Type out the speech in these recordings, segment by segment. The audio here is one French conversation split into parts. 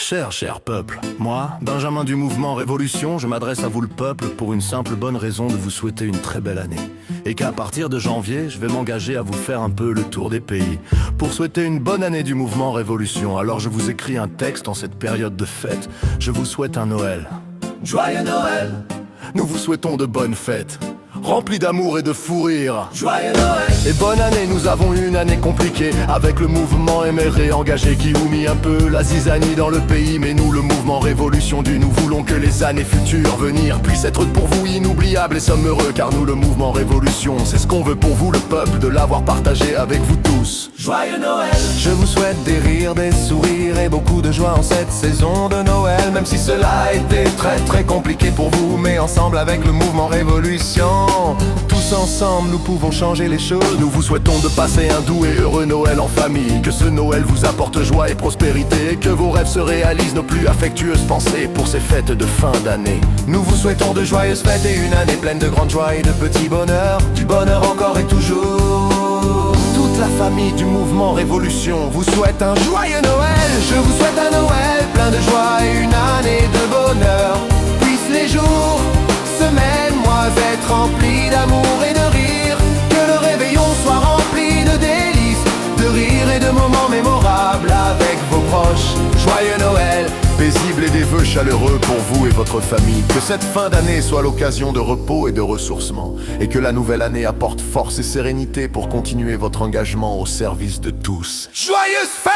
Cher peuple, moi, Benjamin du mouvement Révolution, je m'adresse à vous le peuple pour une simple bonne raison de vous souhaiter une très belle année. Et qu'à partir de janvier, je vais m'engager à vous faire un peu le tour des pays pour souhaiter une bonne année du mouvement Révolution. Alors je vous écris un texte en cette période de fête. Je vous souhaite un Noël. Joyeux Noël! Nous vous souhaitons de bonnes fêtes, rempli d'amour et de fou rire. Joyeux Noël! Et bonne année, nous avons eu une année compliquée avec le mouvement MRE engagé qui nous mit un peu la zizanie dans le pays. Mais nous, le mouvement Révolution nous voulons que les années futures venir puissent être pour vous inoubliables et sommes heureux car nous, le mouvement Révolution, c'est ce qu'on veut pour vous le peuple, de l'avoir partagé avec vous tous. Joyeux Noël! Je vous souhaite des rires, des sourires et beaucoup de joie en cette saison de Noël. Même si cela a été très compliqué pour vous, mais ensemble avec le mouvement Révolution, tous ensemble nous pouvons changer les choses. Nous vous souhaitons de passer un doux et heureux Noël en famille, que ce Noël vous apporte joie et prospérité, et que vos rêves se réalisent, nos plus affectueuses pensées pour ces fêtes de fin d'année. Nous vous souhaitons de joyeuses fêtes et une année pleine de grande joie et de petits bonheurs, du bonheur encore et toujours. Toute la famille du mouvement Révolution vous souhaite un joyeux Noël. Je vous souhaite un Noël plein de joie et une année de bonheur. Puissent les jours, semaines, mois être remplis d'amour et de rire, que le réveillon soit rempli de délices, de rire et de moments mémorables avec vos proches. Joyeux Noël, paisible et des vœux chaleureux pour vous et votre famille. Que cette fin d'année soit l'occasion de repos et de ressourcement, et que la nouvelle année apporte force et sérénité pour continuer votre engagement au service de tous. Joyeuses fêtes!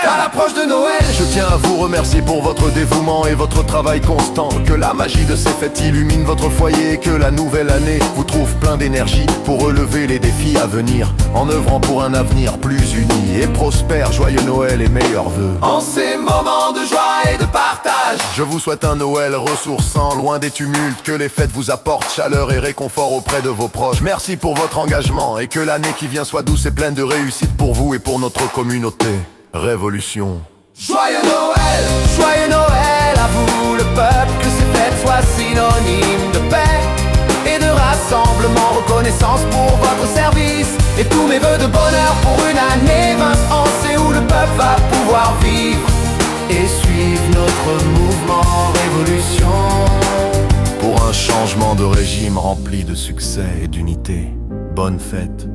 À l'approche de Noël, je tiens à vous remercier pour votre dévouement et votre travail constant. Que la magie de ces fêtes illumine votre foyer, et que la nouvelle année vous trouve plein d'énergie pour relever les défis à venir, en œuvrant pour un avenir plus uni et prospère. Joyeux Noël et meilleurs vœux. En ces moments de joie et de partage, je vous souhaite un Noël ressourçant, loin des tumultes. Que les fêtes vous apportent chaleur et réconfort auprès de vos proches. Merci pour votre engagement et que l'année qui vient soit douce et pleine de réussite pour vous et pour notre communauté. Révolution. Joyeux Noël à vous le peuple, que ces fêtes soient synonymes de paix et de rassemblement, reconnaissance pour votre service et tous mes vœux de bonheur pour une année 20 ans où le peuple va pouvoir vivre et suivre notre mouvement Révolution pour un changement de régime rempli de succès et d'unité. Bonne fête.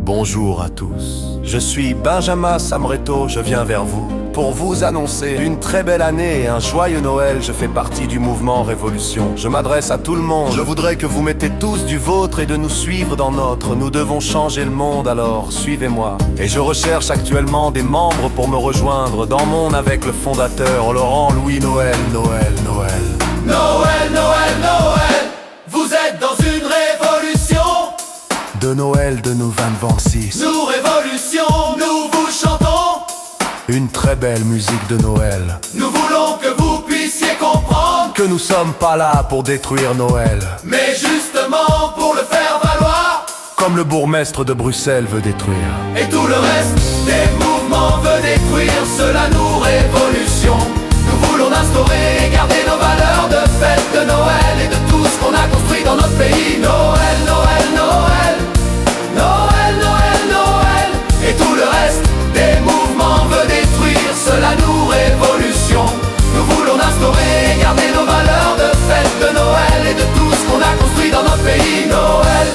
Bonjour à tous. Je suis Benjamin Samreto, je viens vers vous pour vous annoncer une très belle année et un joyeux Noël. Je fais partie du mouvement Révolution. Je m'adresse à tout le monde. Je voudrais que vous mettez tous du vôtre et de nous suivre dans notre. Nous devons changer le monde, alors suivez-moi. Et je recherche actuellement des membres pour me rejoindre dans mon avec le fondateur Laurent Louis Noël. Noël. Vous êtes dans une révolution de Noël de nos 2026. Nous Révolution, nous vous chantons une très belle musique de Noël. Nous voulons que vous puissiez comprendre que nous sommes pas là pour détruire Noël, mais justement pour le faire valoir, comme le bourgmestre de Bruxelles veut détruire. Et tout le reste des mouvements veut détruire. Cela nous Révolution. Nous voulons instaurer et garder nos valeurs de fête de Noël et de tout ce qu'on a construit dans notre pays. Noël. Et tout le reste des mouvements veut détruire. Cela nous Révolution. Nous voulons instaurer et garder nos valeurs de fête de Noël et de tout ce qu'on a construit dans notre pays. Noël.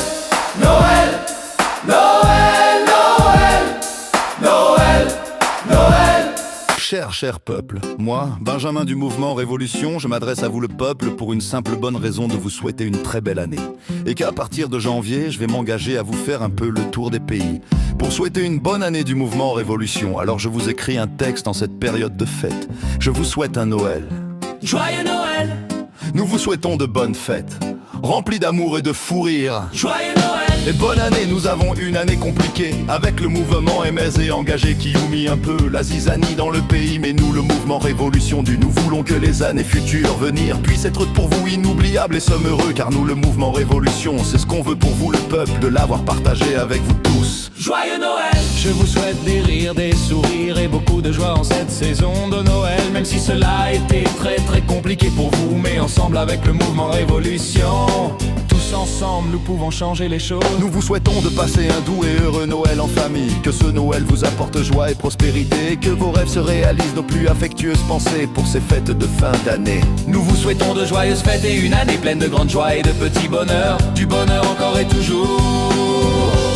Cher peuple, moi, Benjamin du mouvement Révolution, je m'adresse à vous le peuple pour une simple bonne raison de vous souhaiter une très belle année. Et qu'à partir de janvier, je vais m'engager à vous faire un peu le tour des pays pour souhaiter une bonne année du mouvement Révolution. Alors je vous écris un texte en cette période de fête. Je vous souhaite un Noël. Joyeux Noël! Nous vous souhaitons de bonnes fêtes, remplies d'amour et de fou rire. Joyeux Noël! Et bonne année, nous avons une année compliquée avec le mouvement MSE engagé qui nous mit un peu la zizanie dans le pays. Mais nous, le mouvement Révolution nous voulons que les années futures venir puissent être pour vous inoubliables et sommes heureux car nous, le mouvement Révolution, c'est ce qu'on veut pour vous le peuple, de l'avoir partagé avec vous tous. Joyeux Noël! Je vous souhaite des rires, des sourires et beaucoup de joie en cette saison de Noël. Même si cela a été très compliqué pour vous, mais ensemble avec le mouvement Révolution, tous Tous ensemble, nous pouvons changer les choses. Nous vous souhaitons de passer un doux et heureux Noël en famille. Que ce Noël vous apporte joie et prospérité. Que vos rêves se réalisent, nos plus affectueuses pensées pour ces fêtes de fin d'année. Nous vous souhaitons de joyeuses fêtes et une année pleine de grande joie et de petits bonheurs. Du bonheur encore et toujours.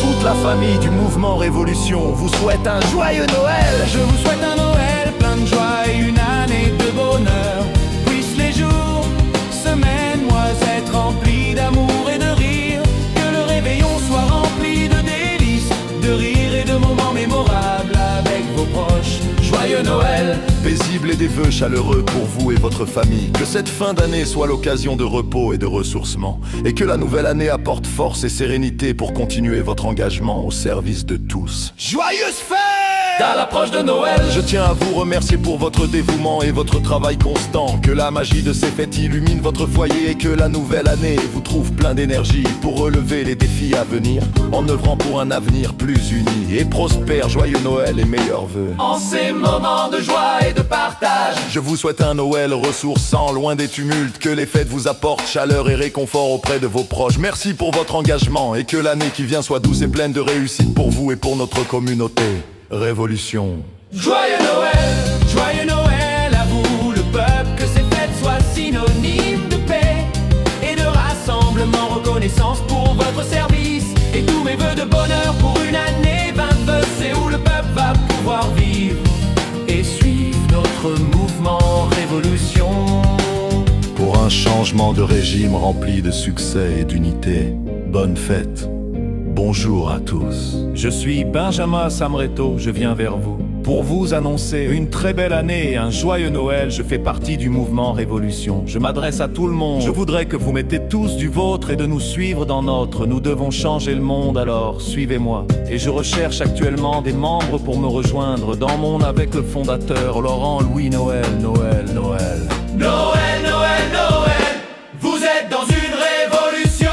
Toute la famille du mouvement Révolution vous souhaite un joyeux Noël. Je vous souhaite un Noël plein de joie et une année de bonheur. Puissent les jours, semaines, mois être remplis d'amour et de rire. Que le réveillon soit rempli de délices, de rires et de moments mémorables avec vos proches. Joyeux Noël! Paisible et des vœux chaleureux pour vous et votre famille. Que cette fin d'année soit l'occasion de repos et de ressourcement. Et que la nouvelle année apporte force et sérénité pour continuer votre engagement au service de tous. Joyeuses fêtes! À l'approche de Noël, Je tiens à vous remercier pour votre dévouement et votre travail constant. Que la magie de ces fêtes illumine votre foyer et que la nouvelle année vous trouve plein d'énergie pour relever les défis à venir, en œuvrant pour un avenir plus uni et prospère. Joyeux Noël et meilleurs vœux. en ces moments de joie et de partage. Je vous souhaite un Noël ressourçant, loin des tumultes. Que les fêtes vous apportent chaleur et réconfort auprès de vos proches. Merci pour votre engagement et que l'année qui vient soit douce et pleine de réussite pour vous et pour notre communauté. Révolution. Joyeux Noël à vous le peuple. Que ces fêtes soient synonymes de paix et de rassemblement. Reconnaissance pour votre service et tous mes vœux de bonheur pour une année 22. C'est où le peuple va pouvoir vivre et suivre notre mouvement Révolution. Pour un changement de régime rempli de succès et d'unité. Bonne fête. Bonjour à tous. Je suis Benjamin Samreto, je viens vers vous pour vous annoncer une très belle année et un joyeux Noël. Je fais partie du mouvement Révolution. Je m'adresse à tout le monde. Je voudrais que vous mettez tous du vôtre et de nous suivre dans notre. Nous devons changer le monde, alors suivez-moi. Et je recherche actuellement des membres pour me rejoindre dans mon avec le fondateur Laurent Louis Noël. Noël, vous êtes dans une révolution.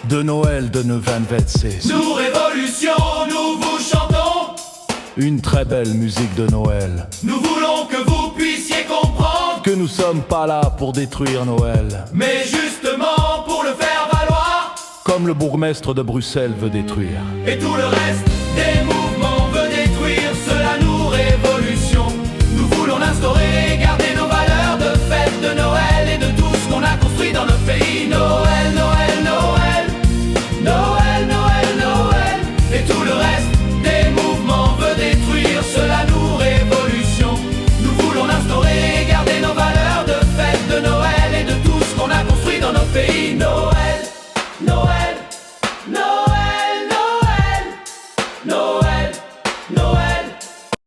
De Noël de Neuvaine-Vetsé. Nous Révolution, nous vous chantons une très belle musique de Noël. Nous voulons que vous puissiez comprendre que nous sommes pas là pour détruire Noël, mais justement pour le faire valoir, comme le bourgmestre de Bruxelles veut détruire. Et tout le reste des mouvements